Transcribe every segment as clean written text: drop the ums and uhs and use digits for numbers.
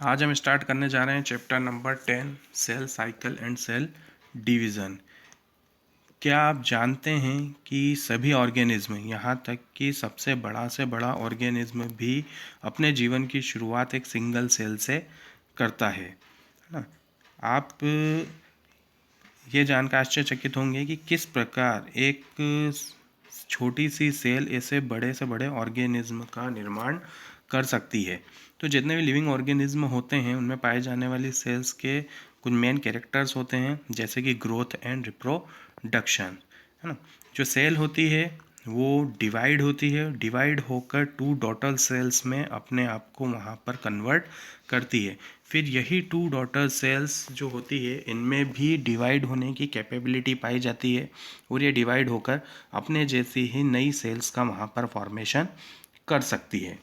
आज हम स्टार्ट करने जा रहे हैं chapter number 10 cell cycle and cell division. क्या आप जानते हैं कि सभी ऑर्गेनिज्म यहाँ तक कि सबसे बड़ा से बड़ा ऑर्गेनिज्म भी अपने जीवन की शुरुआत एक सिंगल सेल से करता है ना। आप ये जानकर आश्चर्यचकित होंगे कि किस प्रकार एक छोटी सी सेल ऐसे बड़े से बड़े ऑर्गेनिज्म का निर्माण कर सकती है। तो जितने भी लिविंग ऑर्गेनिज्म होते हैं उनमें पाए जाने वाली सेल्स के कुछ मेन कैरेक्टर्स होते हैं, जैसे कि ग्रोथ एंड रिप्रोडक्शन, है ना। जो सेल होती है वो डिवाइड होती है, डिवाइड होकर टू डॉटर सेल्स में अपने आप को वहाँ पर कन्वर्ट करती है। फिर यही टू डॉटर सेल्स जो होती है इनमें भी डिवाइड होने की कैपेबिलिटी पाई जाती है और ये डिवाइड होकर अपने जैसी ही नई सेल्स का वहाँ पर फॉर्मेशन कर सकती है।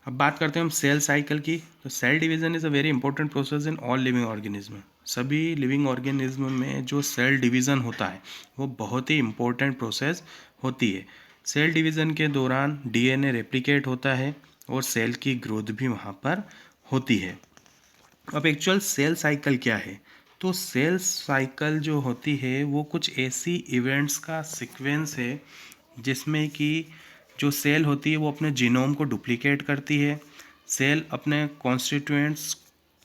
अब बात करते हैं हम सेल साइकिल की। तो cell division is a very important process in all living organism. सभी लिविंग ऑर्गेनिज्म में जो सेल डिवीज़न होता है वो बहुत ही इंपॉर्टेंट प्रोसेस होती है। सेल डिवीज़न के दौरान डीएनए रेप्लिकेट होता है और सेल की ग्रोथ भी वहाँ पर होती है। अब एक्चुअल सेल साइकिल क्या है? तो सेल साइकिल जो होती है वो कुछ ऐसी इवेंट्स का सीक्वेंस है जिसमें कि जो सेल होती है वो अपने जीनोम को डुप्लीकेट करती है, सेल अपने कॉन्स्टिट्यूएंट्स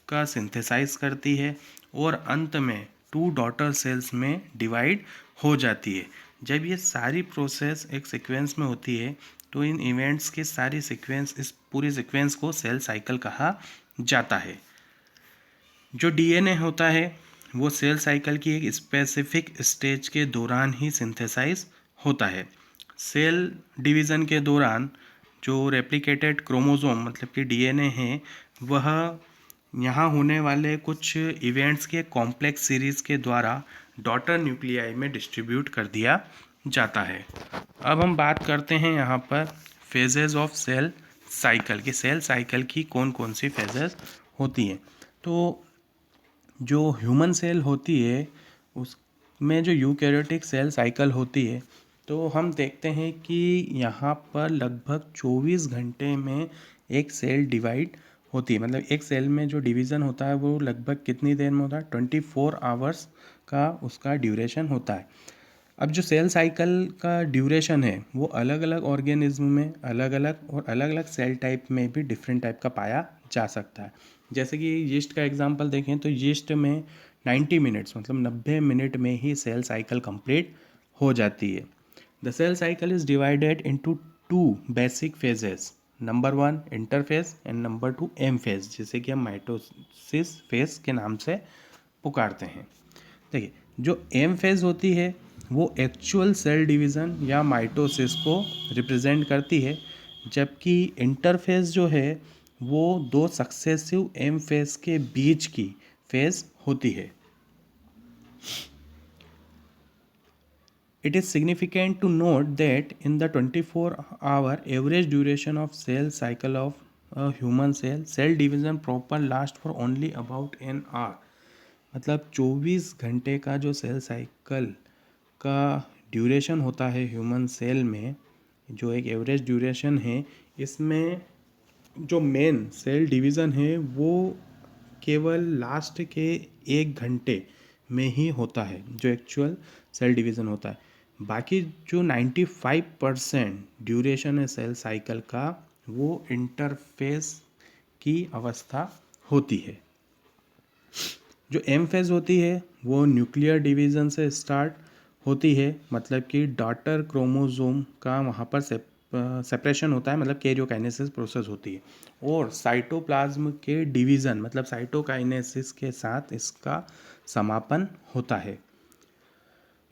का सिंथेसाइज करती है और अंत में टू डॉटर सेल्स में डिवाइड हो जाती है। जब ये सारी प्रोसेस एक सीक्वेंस में होती है तो इन इवेंट्स के सारी सीक्वेंस, इस पूरी सीक्वेंस को सेल साइकिल कहा जाता है। जो डीएनए होता है वो सेल साइकिल की एक स्पेसिफिक स्टेज के दौरान ही सिंथेसाइज होता है। सेल डिवीज़न के दौरान जो रेप्लिकेटेड क्रोमोसोम मतलब कि डीएनए है वह यहाँ होने वाले कुछ इवेंट्स के कॉम्प्लेक्स सीरीज़ के द्वारा डॉटर न्यूक्लियाई में डिस्ट्रीब्यूट कर दिया जाता है। अब हम बात करते हैं यहाँ पर फेजेस ऑफ सेल साइकिल की। सेल साइकिल की कौन कौन सी फेजेस होती हैं। तो जो ह्यूमन सेल होती है उसमें जो यूकैरियोटिक सेल साइकिल होती है तो हम देखते हैं कि यहाँ पर लगभग 24 घंटे में एक सेल डिवाइड होती है। मतलब एक सेल में जो डिवीज़न होता है वो लगभग कितनी देर में होता है, 24 आवर्स का उसका ड्यूरेशन होता है। अब जो सेल साइकिल का ड्यूरेशन है वो अलग अलग ऑर्गेनिज्म में अलग अलग और अलग अलग सेल टाइप में भी डिफरेंट टाइप का पाया जा सकता है। जैसे कि यीस्ट का एग्जांपल देखें तो यीस्ट में 90 मिनट्स मतलब 90 मिनट में ही सेल साइकिल कंप्लीट हो जाती है। The cell cycle is divided into two basic phases, number 1 interphase and number 2 M phase, जिसे कि हम माइटोसिस फेज के नाम से पुकारते हैं। देखिए, जो एम फेज होती है वो एक्चुअल सेल डिवीज़न या माइटोसिस को रिप्रेजेंट करती है, जबकि इंटरफेज जो है वो दो सक्सेसिव एम फेज के बीच की फेज होती है। It is significant to note that in the 24-hour average duration of cell cycle of a human cell, cell division proper lasts for only about an hour। मतलब 24 घंटे का जो cell cycle का duration होता है human cell में, जो एक एवरेज ड्यूरेशन है, इसमें जो मेन सेल डिवीज़न है वो केवल लास्ट के 1 घंटे में ही होता है, जो एक्चुअल सेल डिवीज़न होता है। बाकी जो 95% ड्यूरेशन है सेल साइकिल का वो इंटरफेस की अवस्था होती है। जो एम फेज होती है वो न्यूक्लियर डिवीज़न से स्टार्ट होती है, मतलब कि डॉटर क्रोमोसोम का वहाँ पर सेपरेशन होता है, मतलब कैरियोकाइनेसिस प्रोसेस होती है, और साइटोप्लाज्म के डिवीज़न मतलब साइटोकाइनेसिस के साथ इसका समापन होता है।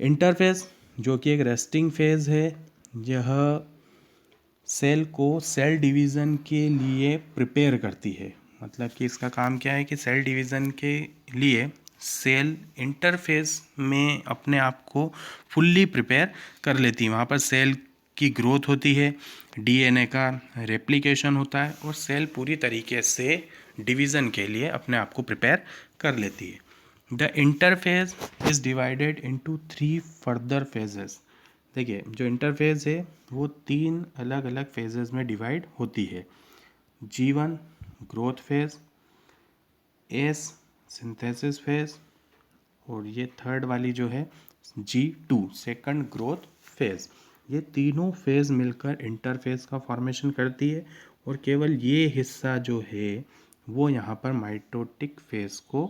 इंटरफेज जो कि एक रेस्टिंग फेज है, यह सेल को सेल डिवीज़न के लिए प्रिपेयर करती है। मतलब कि इसका काम क्या है कि सेल डिवीज़न के लिए सेल इंटरफेस में अपने आप को फुल्ली प्रिपेयर कर लेती है। वहाँ पर सेल की ग्रोथ होती है, डीएनए का रेप्लिकेशन होता है और सेल पूरी तरीके से डिवीज़न के लिए अपने आप को प्रिपेयर कर लेती है। The interphase is divided into 3 further phases. देखिए, जो इंटरफेज है वो 3 अलग अलग फेजेस में डिवाइड होती है। G1 growth phase, S synthesis phase, और ये थर्ड वाली जो है G2 सेकंड ग्रोथ फेज। ये तीनों फेज मिलकर इंटरफेस का फॉर्मेशन करती है, और केवल ये हिस्सा जो है वो यहाँ पर माइटोटिक फेज को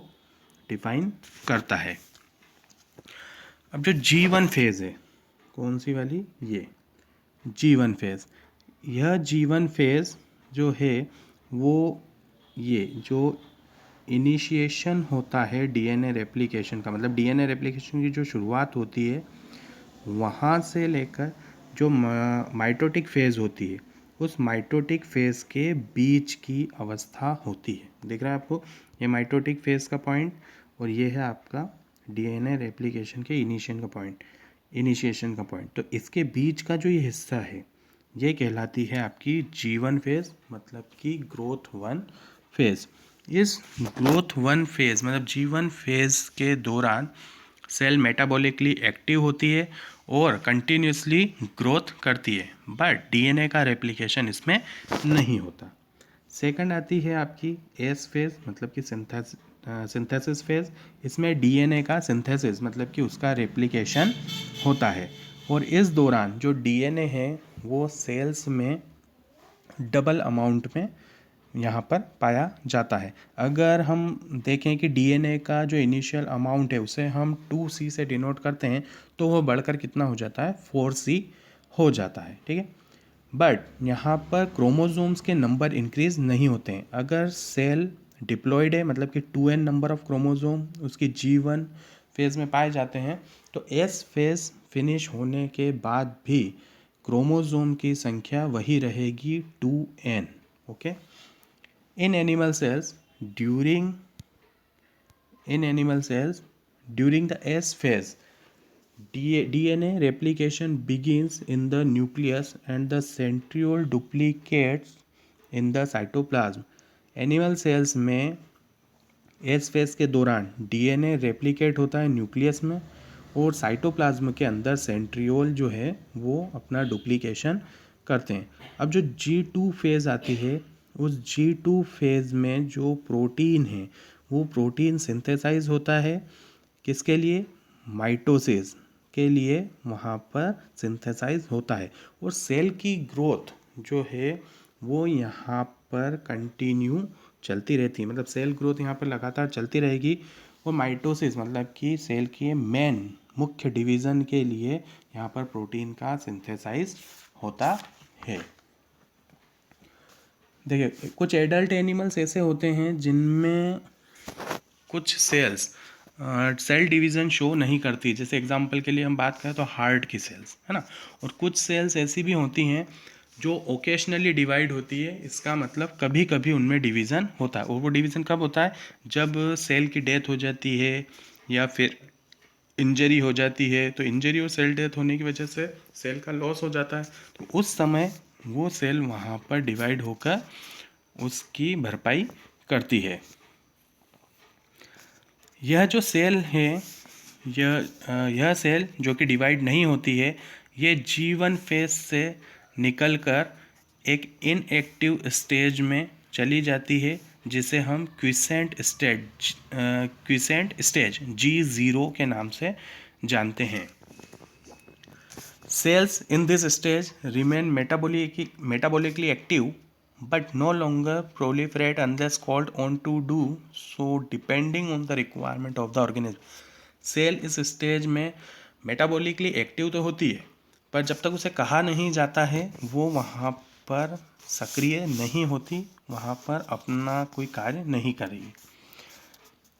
डिफाइन करता है। अब जो G1 फेज है, कौन सी वाली, ये G1 फेज, यह G1 फेज जो है वो ये जो इनिशिएशन होता है डीएनए रेप्लिकेशन का, मतलब डीएनए रेप्लिकेशन की जो शुरुआत होती है वहाँ से लेकर जो माइटोटिक फेज होती है, उस माइटोटिक फेज के बीच की अवस्था होती है। दिख रहा है आपको, ये माइटोटिक फेज का पॉइंट, और ये है आपका डीएनए रेप्लिकेशन के इनिशिएशन का पॉइंट। तो इसके बीच का जो ये हिस्सा है ये कहलाती है आपकी G1 फेज, मतलब कि ग्रोथ 1 फेज। इस ग्रोथ 1 फेज मतलब G1 फेज के दौरान सेल मेटाबॉलिकली एक्टिव होती है और कंटिन्यूसली ग्रोथ करती है, बट डीएनए का रेप्लिकेशन इसमें नहीं होता। सेकंड आती है आपकी एस फेज, मतलब कि सिंथेसिस फेज। इसमें डीएनए का सिंथेसिस मतलब कि उसका रेप्लिकेशन होता है, और इस दौरान जो डीएनए है वो सेल्स में डबल अमाउंट में यहाँ पर पाया जाता है। अगर हम देखें कि डीएनए का जो इनिशियल अमाउंट है उसे हम 2C से डिनोट करते हैं, तो वो बढ़कर कितना हो जाता है, 4C हो जाता है, ठीक है। बट यहाँ पर क्रोमोसोम्स के नंबर इंक्रीज नहीं होते हैं। अगर सेल डिप्लॉयड है, मतलब कि 2n नंबर ऑफ क्रोमोसोम उसकी G1 फेज में पाए जाते हैं, तो एस फेज फिनिश होने के बाद भी क्रोमोसोम की संख्या वही रहेगी 2n, okay. In animal cells, during the S phase, DNA replication begins in the nucleus and the centriole duplicates in the cytoplasm. Animal cells में एस फेज के दौरान डीएनए रेप्लिकेट होता है न्यूक्लियस में, और साइटोप्लाज्म के अंदर सेंट्रियोल जो है वो अपना डुप्लीकेशन करते हैं। अब जो G2 फेज़ आती है, उस G2 फेज़ में जो प्रोटीन है वो प्रोटीन सिंथेसाइज होता है, किसके लिए, माइटोसिस के लिए वहाँ पर सिंथेसाइज होता है, और सेल की ग्रोथ जो है वो यहाँ पर कंटिन्यू चलती रहती है, मतलब सेल ग्रोथ यहाँ पर लगातार चलती रहेगी। और माइटोसिस मतलब कि सेल के मेन मुख्य डिवीज़न के लिए यहाँ पर प्रोटीन का सिंथेसाइज होता है। देखिए, कुछ एडल्ट एनिमल्स ऐसे होते हैं जिनमें कुछ सेल्स सेल डिवीज़न शो नहीं करती, जैसे एग्जांपल के लिए हम बात करें तो हार्ट की सेल्स, है ना। और कुछ सेल्स ऐसी भी होती हैं जो ओकेशनली डिवाइड होती है, इसका मतलब कभी कभी उनमें डिवीज़न होता है। और वो डिवीज़न कब होता है, जब सेल की डेथ हो जाती है या फिर इंजरी हो जाती है। तो इंजरी और सेल डेथ होने की वजह से सेल का लॉस हो जाता है, तो उस समय वो सेल वहाँ पर डिवाइड होकर उसकी भरपाई करती है। यह जो सेल है, यह सेल जो कि डिवाइड नहीं होती है, ये G1 फेज से निकलकर एक इनएक्टिव स्टेज में चली जाती है, जिसे हम क्विसेंट स्टेज G0 के नाम से जानते हैं। Cells in this stage remain metabolically active but no longer proliferate unless called on to do so depending on the requirement of the organism. Cell इस स्टेज में मेटाबॉलिकली एक्टिव तो होती है, पर जब तक उसे कहा नहीं जाता है वो वहाँ पर सक्रिय नहीं होती, वहाँ पर अपना कोई कार्य नहीं करेगी।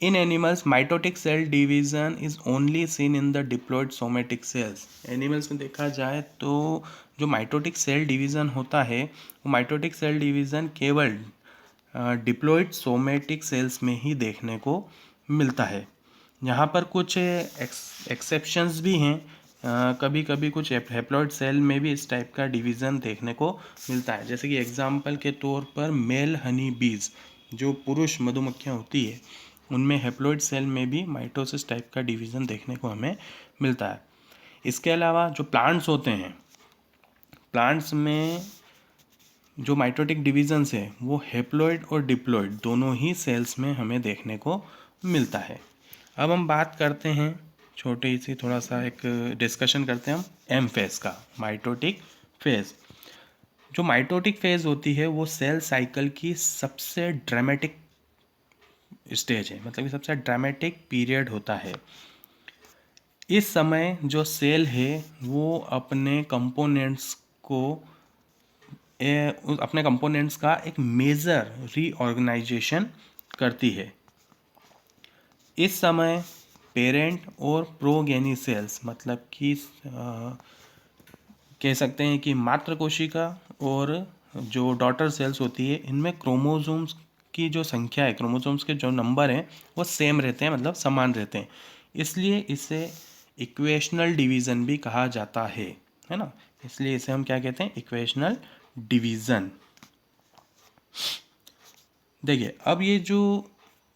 In animals, mitotic cell division is only seen in the diploid somatic cells. Animals में देखा जाए तो जो माइटोटिक सेल डिवीज़न होता है, वो माइटोटिक सेल डिवीज़न केवल डिप्लॉइड सोमेटिक सेल्स में ही देखने को मिलता है। यहाँ पर कुछ एक्सेप्शंस भी हैं, कभी कभी कुछ हेप्लॉइड सेल में भी इस टाइप का डिवीज़न देखने को मिलता है। जैसे कि एग्जाम्पल के तौर पर मेल हनी बीज, जो पुरुष मधुमक्खियाँ होती है, उनमें हेप्लॉइड सेल में भी माइटोसिस टाइप का डिवीज़न देखने को हमें मिलता है। इसके अलावा जो प्लांट्स होते हैं, प्लांट्स में जो माइटोटिक डिवीजन्स है वो हेप्लॉइड और डिप्लॉइड दोनों ही सेल्स में हमें देखने को मिलता है। अब हम बात करते हैं छोटी सी थोड़ा सा एक डिस्कशन करते हैं हम एम फेज का, माइटोटिक फेज। जो माइटोटिक फेज होती है वो सेल साइकिल की सबसे ड्रामेटिक स्टेज है, मतलब कि सबसे ड्रामेटिक पीरियड होता है। इस समय जो सेल है वो अपने कंपोनेंट्स का एक मेजर रीऑर्गेनाइजेशन करती है। इस समय पेरेंट और प्रोगेनी सेल्स, मतलब कि कह सकते हैं कि मातृ कोशिका और जो डॉटर सेल्स होती है, इनमें क्रोमोसोम्स की जो संख्या है, क्रोमोसोम्स के जो नंबर हैं वो सेम रहते हैं, मतलब समान रहते हैं। इसलिए इसे इक्वेशनल डिवीज़न भी कहा जाता है ना। इसलिए इसे हम क्या कहते हैं, इक्वेशनल डिवीज़न। देखिए अब ये जो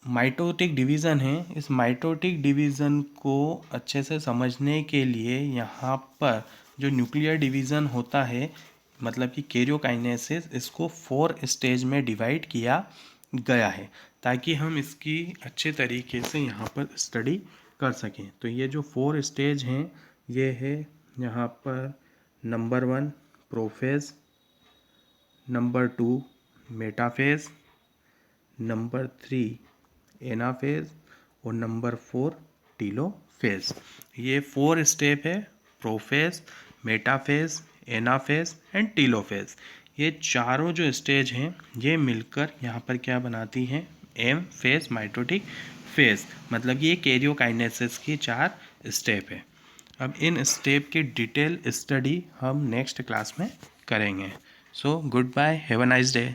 माइटोटिक डिवीज़न है, इस माइटोटिक डिवीज़न को अच्छे से समझने के लिए यहाँ पर जो न्यूक्लियर डिवीज़न होता है, मतलब कि कैरियोकाइनेसिस, इसको 4 स्टेज में डिवाइड किया गया है ताकि हम इसकी अच्छे तरीके से यहाँ पर स्टडी कर सकें। तो ये जो 4 स्टेज हैं ये है यहाँ पर number 1 prophase, number 2 metaphase, number 3 anaphase और नंबर 4 टीलोफेज। ये 4 स्टेप है, prophase, metaphase, anaphase and telophase. ये चारों जो स्टेज हैं ये मिलकर यहाँ पर क्या बनाती हैं, एम फेज माइटोटिक फेज, मतलब ये कैरियोकाइनेसिस की 4 स्टेप है। अब इन स्टेप की डिटेल स्टडी हम नेक्स्ट क्लास में करेंगे। So goodbye, have a nice day.